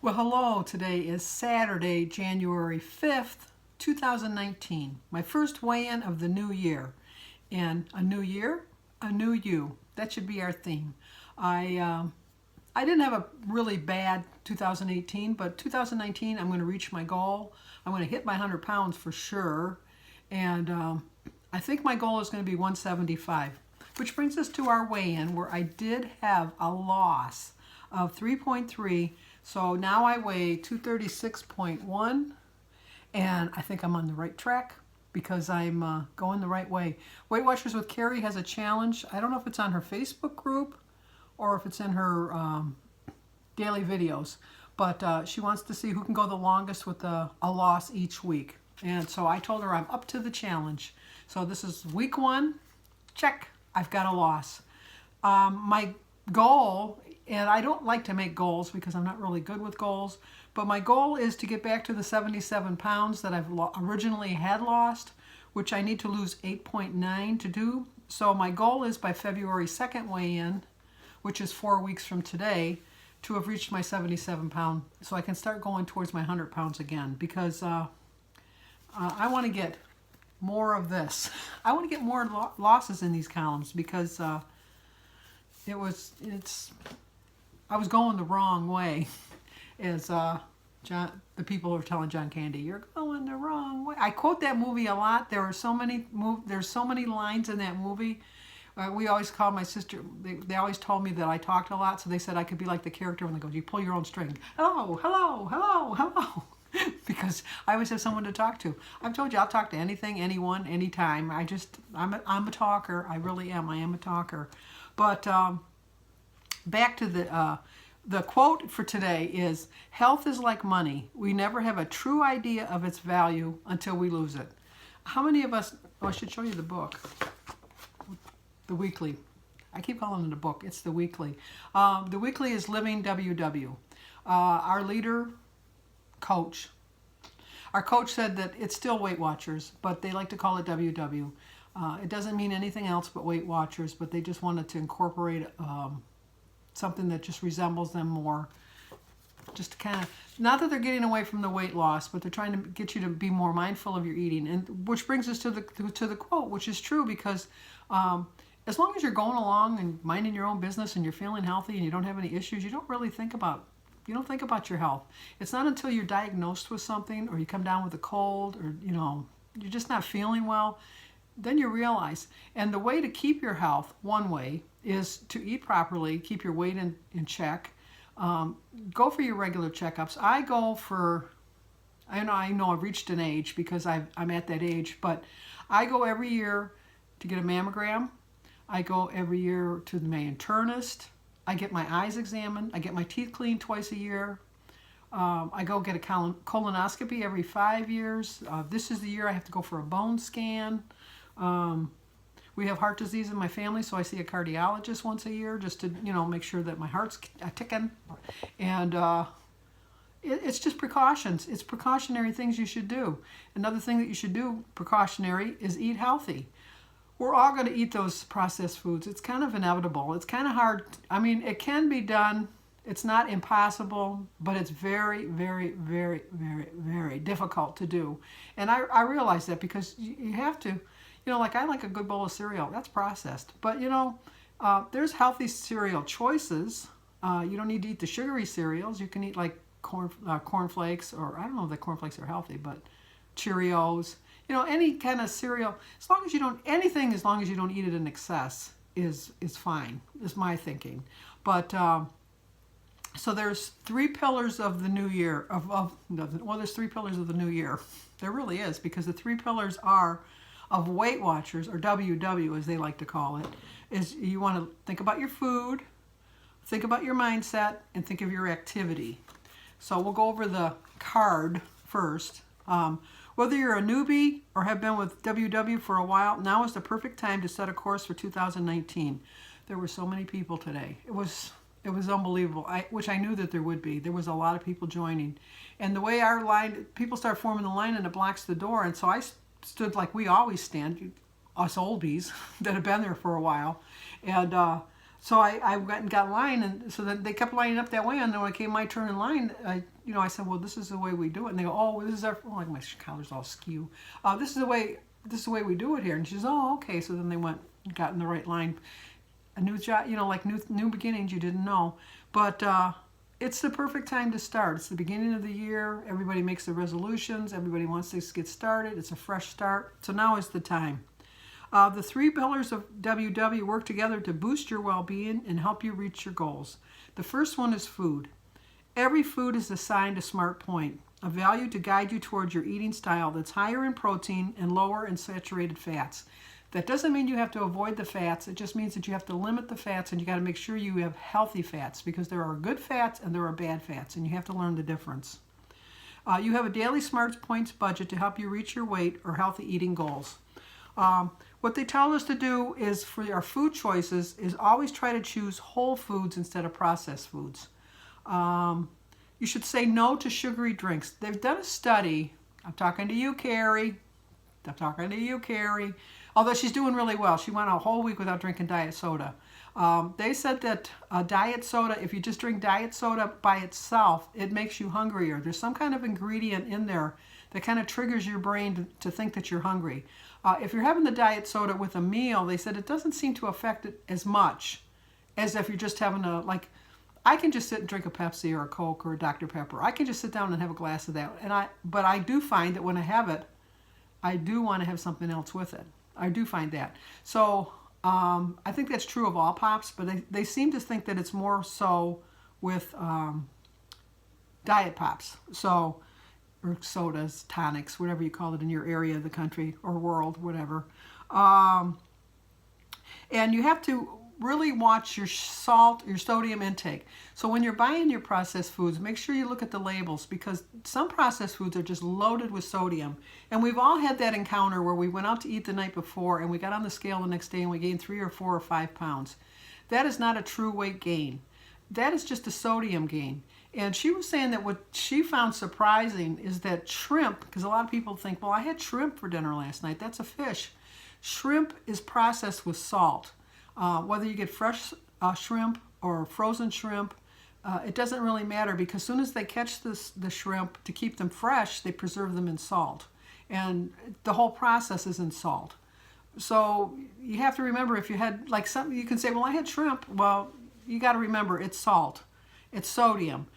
Well, hello. Today is Saturday, January 5th, 2019. My first weigh-in of the new year. And a new year, a new you. That should be our theme. I didn't have a really bad 2018, but 2019 I'm going to reach my goal. I'm going to hit my 100 pounds for sure. And I think my goal is going to be 175. Which brings us to our weigh-in, where I did have a loss of 3.3. So now I weigh 236.1, and I think I'm on the right track because I'm going the right way. Weight Watchers with Carrie has a challenge. I don't know if it's on her Facebook group or if it's in her daily videos, but she wants to see who can go the longest with a loss each week. And so I told her I'm up to the challenge. So this is week 1. Check. I've got a loss. My goal, and I don't like to make goals because I'm not really good with goals, but my goal is to get back to the 77 pounds that I've originally had lost, which I need to lose 8.9 to do. So my goal is by February 2nd weigh-in, which is 4 weeks from today, to have reached my 77 pound, so I can start going towards my 100 pounds again, because I want to get more of this. I want to get more losses in these columns because I was going the wrong way, as the people are telling John Candy, "You're going the wrong way." I quote that movie a lot. There's so many lines in that movie. We always call my sister. They always told me that I talked a lot, so they said I could be like the character when they go, "You pull your own string." Hello, hello, hello, hello. Because I always have someone to talk to. I've told you I'll talk to anything, anyone, anytime. I'm a talker. I really am. I am a talker. But back to the quote for today is, "Health is like money. We never have a true idea of its value until we lose it." How many of us? Oh, I should show you the book, the weekly. I keep calling it a book. It's the weekly. The weekly is Living WW. Our leader. Coach. Our coach said that it's still Weight Watchers, but they like to call it WW. It doesn't mean anything else but Weight Watchers, but they just wanted to incorporate something that just resembles them more. Just to kind of, not that they're getting away from the weight loss, but they're trying to get you to be more mindful of your eating. And which brings us to the quote, which is true, because as long as you're going along and minding your own business and you're feeling healthy and you don't have any issues, you don't think about your health. It's not until you're diagnosed with something, or you come down with a cold, or you're just not feeling well, then you realize. And the way to keep your health, one way, is to eat properly, keep your weight in check, go for your regular checkups. I know I've reached an age because I'm at that age, but I go every year to get a mammogram. I go every year to my internist. I get my eyes examined. I get my teeth cleaned twice a year. I go get a colonoscopy every 5 years. This is the year I have to go for a bone scan. We have heart disease in my family, so I see a cardiologist once a year just to make sure that my heart's ticking. And it's just precautions. It's precautionary things you should do. Another thing that you should do, precautionary, is eat healthy. We're all going to eat those processed foods. It's kind of inevitable. It's kind of hard. I mean, it can be done. It's not impossible, but it's very, very, very, very, very difficult to do. And I realize that because you have to, like I like a good bowl of cereal. That's processed. But, there's healthy cereal choices. You don't need to eat the sugary cereals. You can eat like cornflakes, or I don't know if the cornflakes are healthy, but Cheerios. Any kind of cereal, as long as you don't eat it in excess, is fine, is my thinking. But so there's 3 pillars of the new year. There's 3 pillars of the new year. There really is, because the 3 pillars of Weight Watchers, or WW as they like to call it, is you want to think about your food, think about your mindset, and think of your activity. So we'll go over the card first. Whether you're a newbie or have been with WW for a while, now is the perfect time to set a course for 2019. There were so many people today. It was unbelievable, which I knew that there would be. There was a lot of people joining. And the way our line, people start forming the line and it blocks the door. And so I stood like we always stand, us oldies that have been there for a while. And So I went and got line, and so then they kept lining up that way. And then when it came my turn in line, I said, well, this is the way we do it. And they go, oh, this is our, oh, like my collar's all skew. This is the way we do it here. And she says, oh, okay. So then they went and got in the right line. A new job, like new beginnings, you didn't know. But it's the perfect time to start. It's the beginning of the year. Everybody makes their resolutions. Everybody wants to get started. It's a fresh start. So now is the time. The 3 pillars of WW work together to boost your well-being and help you reach your goals. The first one is food. Every food is assigned a smart point, a value to guide you towards your eating style that's higher in protein and lower in saturated fats. That doesn't mean you have to avoid the fats. It just means that you have to limit the fats, and you got to make sure you have healthy fats, because there are good fats and there are bad fats, and you have to learn the difference. You have a daily smart points budget to help you reach your weight or healthy eating goals. What they tell us to do is, for our food choices, is always try to choose whole foods instead of processed foods. You should say no to sugary drinks. They've done a study. I'm talking to you, Carrie. Although she's doing really well. She went a whole week without drinking diet soda. They said that diet soda, if you just drink diet soda by itself, it makes you hungrier. There's some kind of ingredient in there that kind of triggers your brain to think that you're hungry. If you're having the diet soda with a meal, they said it doesn't seem to affect it as much as if you're just having I can just sit and drink a Pepsi or a Coke or a Dr. Pepper. I can just sit down and have a glass of that. But I do find that when I have it, I do want to have something else with it. I do find that. So I think that's true of all pops, but they seem to think that it's more so with diet pops. So, or sodas, tonics, whatever you call it in your area of the country or world, whatever. And you have to really watch your salt, your sodium intake. So when you're buying your processed foods, make sure you look at the labels, because some processed foods are just loaded with sodium. And we've all had that encounter where we went out to eat the night before and we got on the scale the next day and we gained 3 or 4 or 5 pounds. That is not a true weight gain. That is just a sodium gain. And she was saying that what she found surprising is that shrimp, because a lot of people think, well, I had shrimp for dinner last night. That's a fish. Shrimp is processed with salt. Whether you get fresh shrimp or frozen shrimp, it doesn't really matter, because as soon as they catch the shrimp, to keep them fresh, they preserve them in salt. And the whole process is in salt. So you have to remember, if you had like something, you can say, well, I had shrimp. Well, you got to remember, it's salt. It's sodium.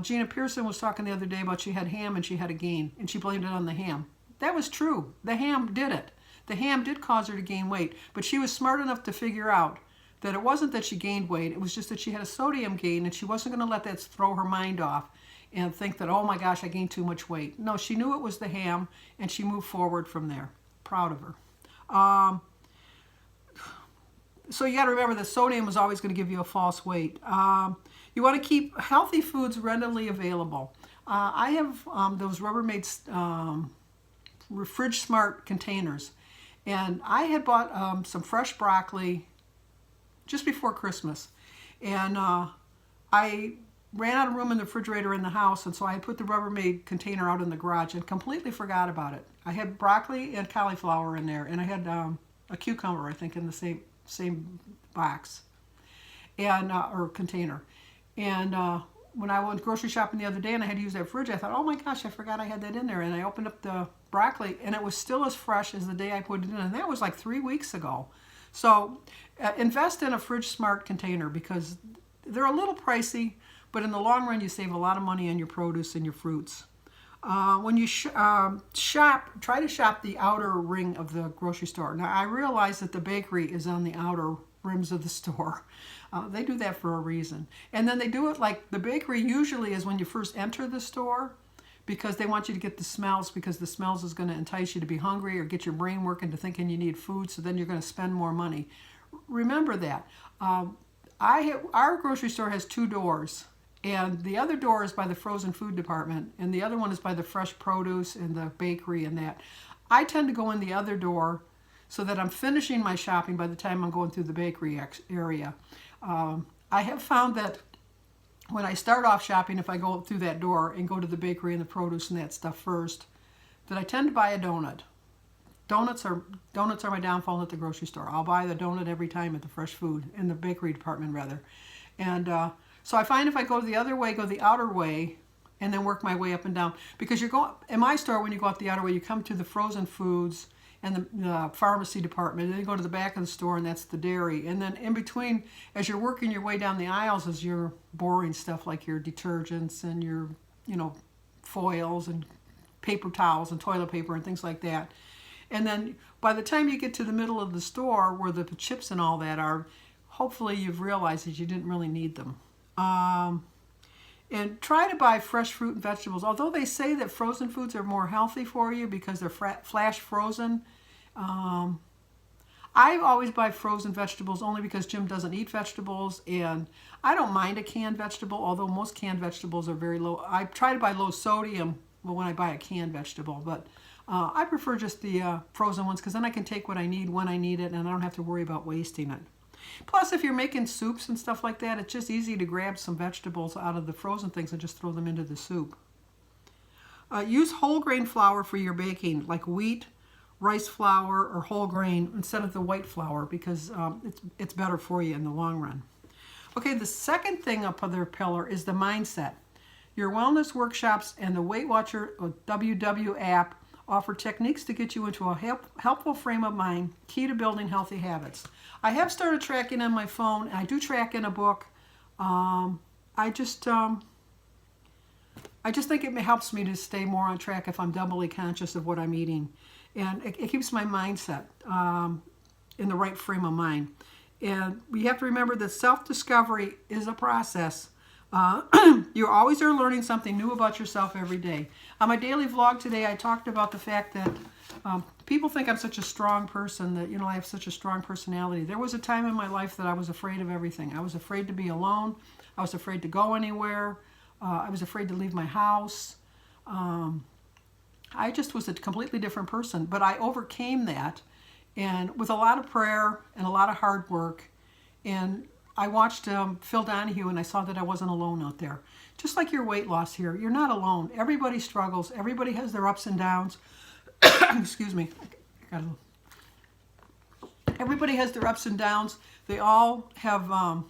Gina Pearson was talking the other day about she had ham and she had a gain, and she blamed it on the ham. That was true. The ham did it. The ham did cause her to gain weight, but she was smart enough to figure out that it wasn't that she gained weight, it was just that she had a sodium gain, and she wasn't going to let that throw her mind off and think that, oh my gosh, I gained too much weight. No, she knew it was the ham, and she moved forward from there. Proud of her. So you got to remember that sodium is always going to give you a false weight. You want to keep healthy foods readily available. I have those Rubbermaid Fridge Smart containers. And I had bought some fresh broccoli just before Christmas. And I ran out of room in the refrigerator in the house, and so I put the Rubbermaid container out in the garage and completely forgot about it. I had broccoli and cauliflower in there, and I had a cucumber, I think, in the same box and or container. And when I went grocery shopping the other day and I had to use that fridge, I thought, oh my gosh, I forgot I had that in there. And I opened up the broccoli, and it was still as fresh as the day I put it in, and that was like 3 weeks ago. So invest in a Fridge Smart container, because they're a little pricey, but in the long run you save a lot of money on your produce and your fruits. When you shop, try to shop the outer ring of the grocery store. Now, I realize that the bakery is on the outer rims of the store. They do that for a reason. And then they do it like the bakery usually is when you first enter the store, because they want you to get the smells, because the smells is going to entice you to be hungry or get your brain working to thinking you need food, so then you're going to spend more money. Remember that. Our grocery store has 2 doors, and the other door is by the frozen food department, and the other one is by the fresh produce and the bakery and that. I tend to go in the other door so that I'm finishing my shopping by the time I'm going through the bakery area. I have found that when I start off shopping, if I go through that door and go to the bakery and the produce and that stuff first, that I tend to buy a donut. Donuts are my downfall at the grocery store. I'll buy the donut every time at the fresh food, in the bakery department rather. And so I find if I go the other way, go the outer way, and then work my way up and down. Because you're going, in my store, when you go out the outer way, you come to the frozen foods and the pharmacy department, and then you go to the back of the store, and that's the dairy. And then in between, as you're working your way down the aisles, is your boring stuff like your detergents and your, foils and paper towels and toilet paper and things like that. And then by the time you get to the middle of the store where the chips and all that are, hopefully you've realized that you didn't really need them. And try to buy fresh fruit and vegetables. Although they say that frozen foods are more healthy for you because they're flash frozen, I always buy frozen vegetables only because Jim doesn't eat vegetables, and I don't mind a canned vegetable, although most canned vegetables are very low. I try to buy low sodium when I buy a canned vegetable, but I prefer just the frozen ones because then I can take what I need when I need it, and I don't have to worry about wasting it. Plus, if you're making soups and stuff like that, it's just easy to grab some vegetables out of the frozen things and just throw them into the soup. Use whole grain flour for your baking, like wheat, rice flour, or whole grain instead of the white flour, because it's better for you in the long run. Okay, the second thing up on their pillar is the mindset. Your wellness workshops and the Weight Watcher or WW app offer techniques to get you into a helpful frame of mind, key to building healthy habits. I have started tracking on my phone. I do track in a book. I just think it helps me to stay more on track if I'm doubly conscious of what I'm eating. And it keeps my mindset in the right frame of mind. And we have to remember that self-discovery is a process. You always are learning something new about yourself every day. On my daily vlog today, I talked about the fact that people think I'm such a strong person, that, I have such a strong personality. There was a time in my life that I was afraid of everything. I was afraid to be alone. I was afraid to go anywhere. I was afraid to leave my house. I just was a completely different person, but I overcame that, and with a lot of prayer and a lot of hard work. And I watched Phil Donahue, and I saw that I wasn't alone out there. Just like your weight loss here, you're not alone. Everybody struggles. Everybody has their ups and downs. Excuse me. Everybody has their ups and downs. They all have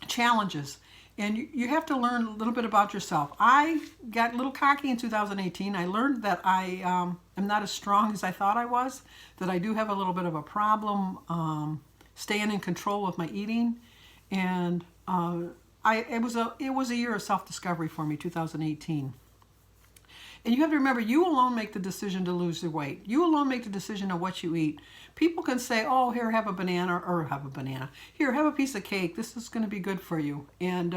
challenges. And you have to learn a little bit about yourself. I got a little cocky in 2018. I learned that I am not as strong as I thought I was, that I do have a little bit of a problem staying in control of my eating. And it was a year of self-discovery for me, 2018. And you have to remember, you alone make the decision to lose the weight. You alone make the decision of what you eat. People can say, oh, here, have a banana, or have a banana. Here, have a piece of cake. This is going to be good for you. And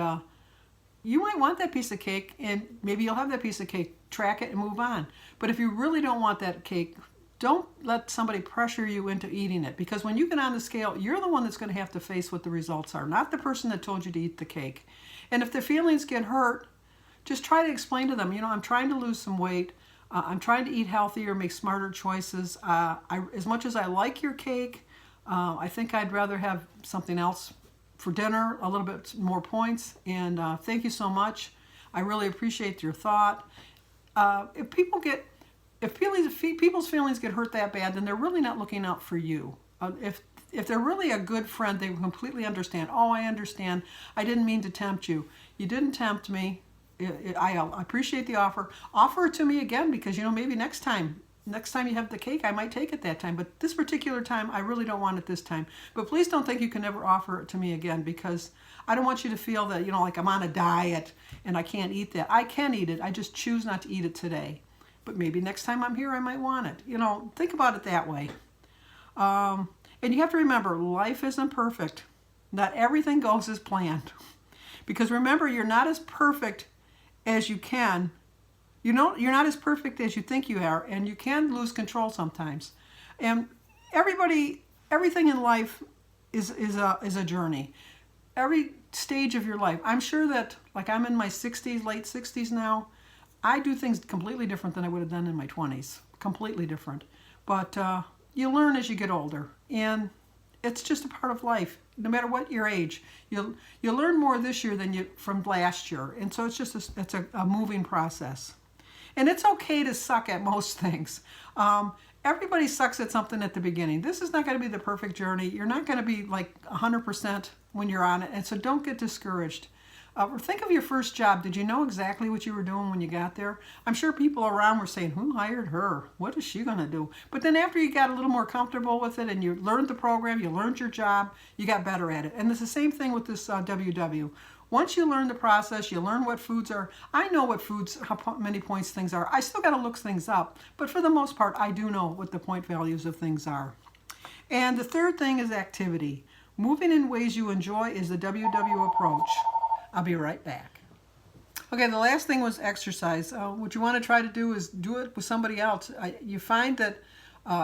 you might want that piece of cake, and maybe you'll have that piece of cake. Track it and move on. But if you really don't want that cake, don't let somebody pressure you into eating it. Because when you get on the scale, you're the one that's going to have to face what the results are, not the person that told you to eat the cake. And if their feelings get hurt, just try to explain to them, I'm trying to lose some weight. I'm trying to eat healthier, make smarter choices. As much as I like your cake, I think I'd rather have something else for dinner, a little bit more points. And thank you so much. I really appreciate your thought. If people's feelings get hurt that bad, then they're really not looking out for you. If they're really a good friend, they completely understand. Oh, I understand. I didn't mean to tempt you. You didn't tempt me. I appreciate the offer. Offer it to me again, because maybe next time you have the cake, I might take it that time. But this particular time, I really don't want it this time. But please don't think you can never offer it to me again, because I don't want you to feel that like I'm on a diet and I can't eat that. I can eat it. I just choose not to eat it today. But maybe next time I'm here, I might want it. Think about it that way. And you have to remember, life isn't perfect. Not everything goes as planned. Because remember, you're not as perfect as you can. You're not as perfect as you think you are, and you can lose control sometimes. And everything in life is a journey. Every stage of your life. I'm sure that, like, I'm in my 60s, late 60s now. I do things completely different than I would have done in my 20s. Completely different. But you learn as you get older, and it's just a part of life. No matter what your age, you'll learn more this year than from last year, and so it's just a moving process. And it's okay to suck at most things. everybody sucks at something at the beginning. This is not going to be the perfect journey. You're not going to be like 100% when you're on it. And so don't get discouraged. Think of your first job. Did you know exactly what you were doing when you got there? I'm sure people around were saying, who hired her? What is she going to do? But then after you got a little more comfortable with it and you learned the program, you learned your job, you got better at it. And it's the same thing with this WW. Once you learn the process, you learn what foods are. I know what foods, how many points things are. I still got to look things up. But for the most part, I do know what the point values of things are. And the third thing is activity. Moving in ways you enjoy is the WW approach. I'll be right back. Okay, the last thing was exercise. What you want to try to do is do it with somebody else. You find that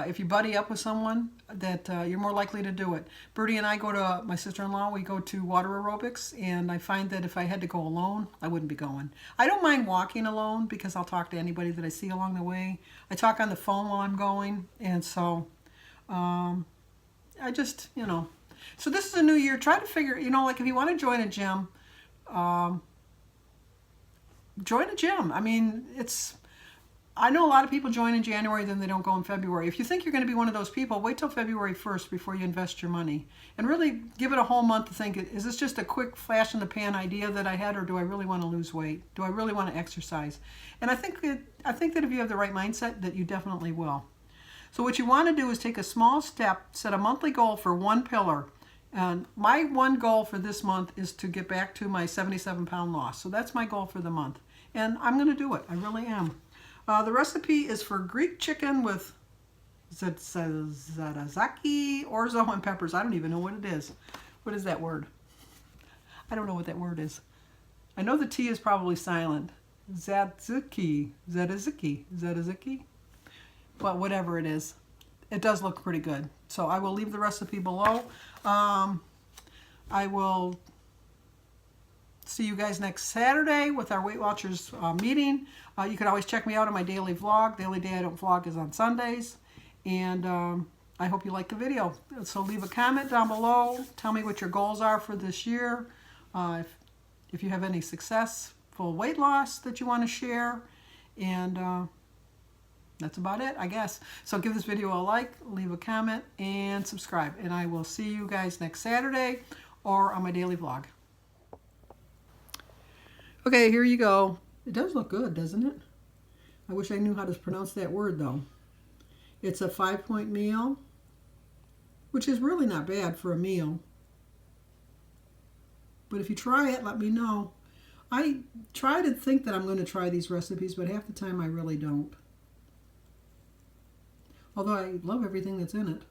if you buddy up with someone, that you're more likely to do it. Bertie and I go to, my sister-in-law, we go to water aerobics, and I find that if I had to go alone, I wouldn't be going. I don't mind walking alone because I'll talk to anybody that I see along the way. I talk on the phone while I'm going, and so I just, you know. So this is a new year. Try to figure, you know, like if you want to join a gym, join a gym. I mean, I know a lot of people join in January, then they don't go in February. If you think you're going to be one of those people, wait till February 1st before you invest your money. And really give it a whole month to think, is this just a quick flash in the pan idea that I had, or do I really want to lose weight? Do I really want to exercise? And I think that if you have the right mindset, that you definitely will. So what you want to do is take a small step, set a monthly goal for one pillar. And my one goal for this month is to get back to my 77-pound loss. So that's my goal for the month. And I'm going to do it. I really am. The recipe is for Greek chicken with tzatziki, orzo, and peppers. I don't even know what it is. What is that word? I don't know what that word is. I know the T is probably silent. Tzatziki. But whatever it is, it does look pretty good. So I will leave the recipe below. I will see you guys next Saturday with our Weight Watchers meeting. You can always check me out on my daily vlog. The only day I don't vlog is on Sundays. And I hope you like the video. So leave a comment down below. Tell me what your goals are for this year. If you have any successful weight loss that you want to share. And that's about it, I guess. So give this video a like, leave a comment, and subscribe. And I will see you guys next Saturday or on my daily vlog. Okay, here you go. It does look good, doesn't it? I wish I knew how to pronounce that word, though. It's a 5-point meal, which is really not bad for a meal. But if you try it, let me know. I try to think that I'm going to try these recipes, but half the time I really don't. Although I love everything that's in it.